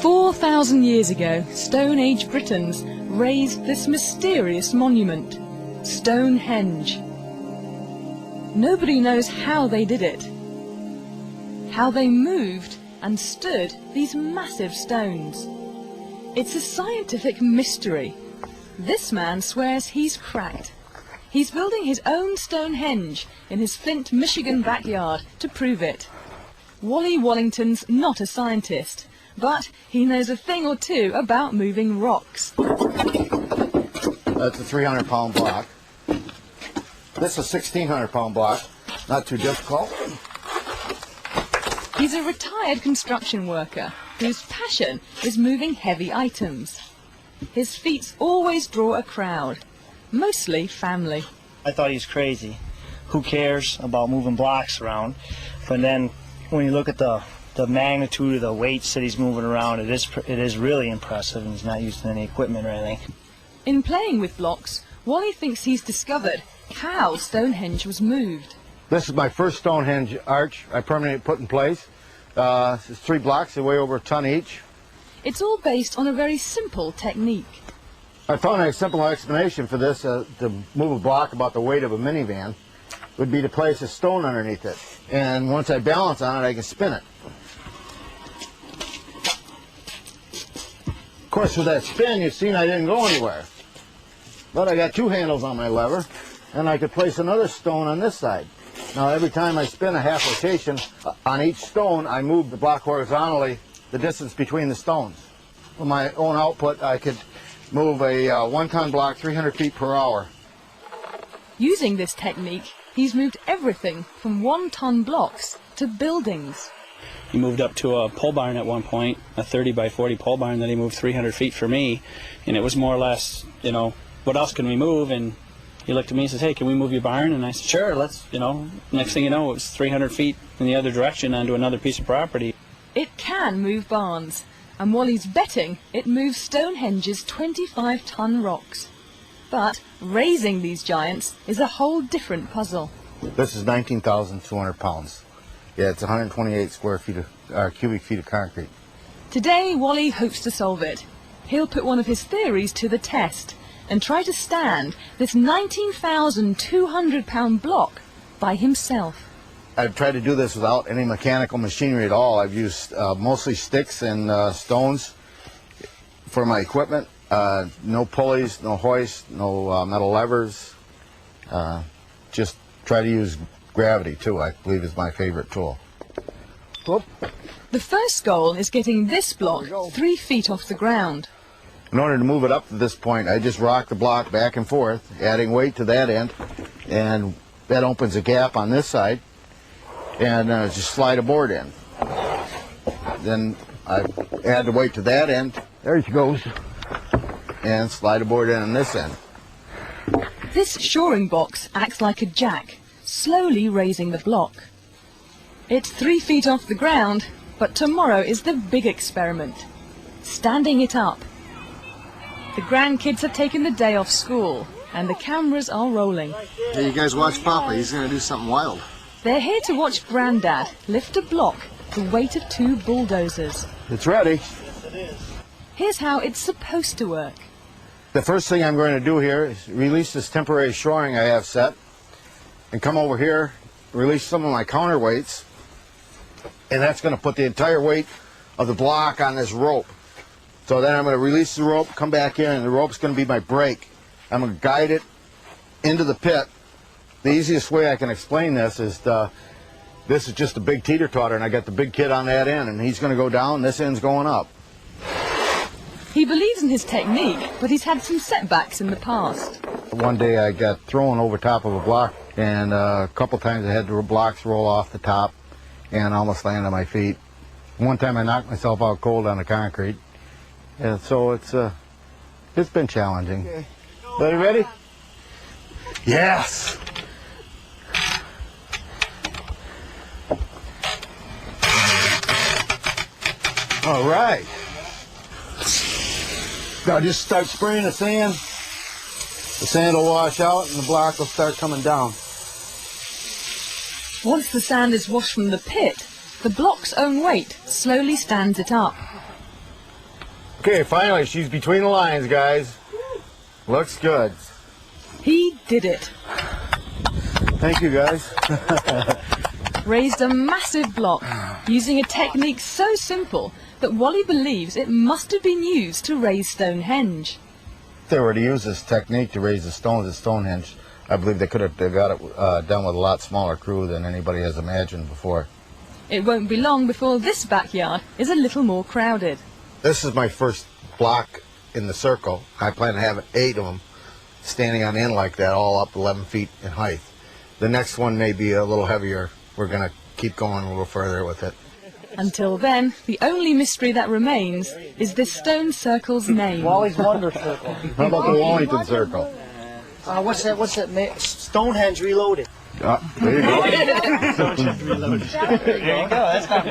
4,000 years ago, Stone Age Britons raised this mysterious monument, Stonehenge. Nobody knows how they did it, how they moved and stood these massive stones. It's a scientific mystery. This man swears he's cracked. He's building his own Stonehenge in his Flint, Michigan backyard to prove it. Wally Wallington's not a scientist, but he knows a thing or two about moving rocks. That's a 300-pound block. This is a 1,600-pound block. Not too difficult. He's a retired construction worker whose passion is moving heavy items. His feats always draw a crowd, mostly family. I thought he was crazy. Who cares about moving blocks around? But then when you look at the magnitude of the weights that he's moving around, it is really impressive, and he's not using any equipment or anything. In playing with blocks, Wally thinks he's discovered how Stonehenge was moved. This is my first Stonehenge arch I permanently put in place. It's 3 blocks, they weigh over a ton each. It's all based on a very simple technique. I found a simple explanation for this, to move a block about the weight of a minivan, would be to place a stone underneath it. And once I balance on it, I can spin it. Of course, with that spin, you've seen I didn't go anywhere. But I got 2 handles on my lever, and I could place another stone on this side. Now, every time I spin a half rotation on each stone, I move the block horizontally, the distance between the stones. With my own output, I could move a 1-ton block 300 feet per hour. Using this technique, he's moved everything from 1-ton blocks to buildings. He moved up to a pole barn at one point, a 30 by 40 pole barn that he moved 300 feet for me, and it was more or less, you know, what else can we move? And he looked at me and says, hey, can we move your barn? And I said, sure, let's, you know. Next thing you know, it was 300 feet in the other direction onto another piece of property. It can move barns, and Wally's betting it moves Stonehenge's 25-ton rocks. But raising these giants is a whole different puzzle. This is 19,200 pounds. Yeah, it's 128 cubic feet of concrete. Today, Wally hopes to solve it. He'll put one of his theories to the test and try to stand this 19,200-pound block by himself. I've tried to do this without any mechanical machinery at all. I've used mostly sticks and stones for my equipment. No pulleys, no hoist, no metal levers. Just try to use gravity, too, I believe is my favorite tool. Whoop. The first goal is getting this block 3 feet off the ground. In order to move it up to this point, I just rock the block back and forth, adding weight to that end, and that opens a gap on this side, and just slide a board in. Then I add the weight to that end, there she goes, and slide a board in on this end. This shoring box acts like a jack, slowly raising the block. It's 3 feet off the ground, but tomorrow is the big experiment, standing it up. The grandkids have taken the day off school, and the cameras are rolling. Hey, you guys watch Papa, he's going to do something wild. They're here to watch Granddad lift a block the weight of 2 bulldozers. It's ready. Yes, it is. Here's how it's supposed to work. The first thing I'm going to do here is release this temporary shoring I have set, and come over here, release some of my counterweights, and that's going to put the entire weight of the block on this rope. So then I'm going to release the rope, come back in, and the rope's going to be my brake. I'm going to guide it into the pit. The easiest way I can explain this is this is just a big teeter-totter, and I got the big kid on that end, and he's going to go down, this end's going up. He believes in his technique, but he's had some setbacks in the past. One day I got thrown over top of a block, and a couple times I had the blocks roll off the top and almost land on my feet. One time I knocked myself out cold on the concrete. And so it's been challenging. Okay. Are you ready? Yes! All right. Now just start spraying the sand. The sand will wash out and the block will start coming down. Once the sand is washed from the pit, The block's own weight slowly stands it up. Okay, finally, she's between the lines, guys. Looks good. He did it. Thank you, guys. Raised a massive block using a technique so simple that Wally believes it must have been used to raise Stonehenge. If they were to use this technique to raise the stones at Stonehenge, I believe they could have got it done with a lot smaller crew than anybody has imagined before. It won't be long before this backyard is a little more crowded. This is my first block in the circle. I plan to have 8 of them standing on end like that, all up 11 feet in height. The next one may be a little heavier. We're going to keep going a little further with it. Until then, the only mystery that remains is this stone circle's name. Wally's Wonder Circle. How about the Wallington Circle? What's that? Stonehenge Reloaded. There you go. Stonehenge Reloaded. There you go. That's not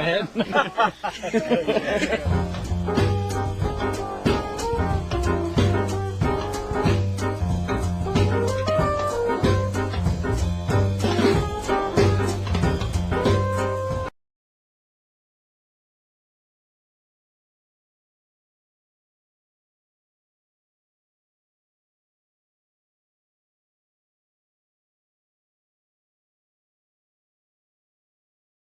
bad.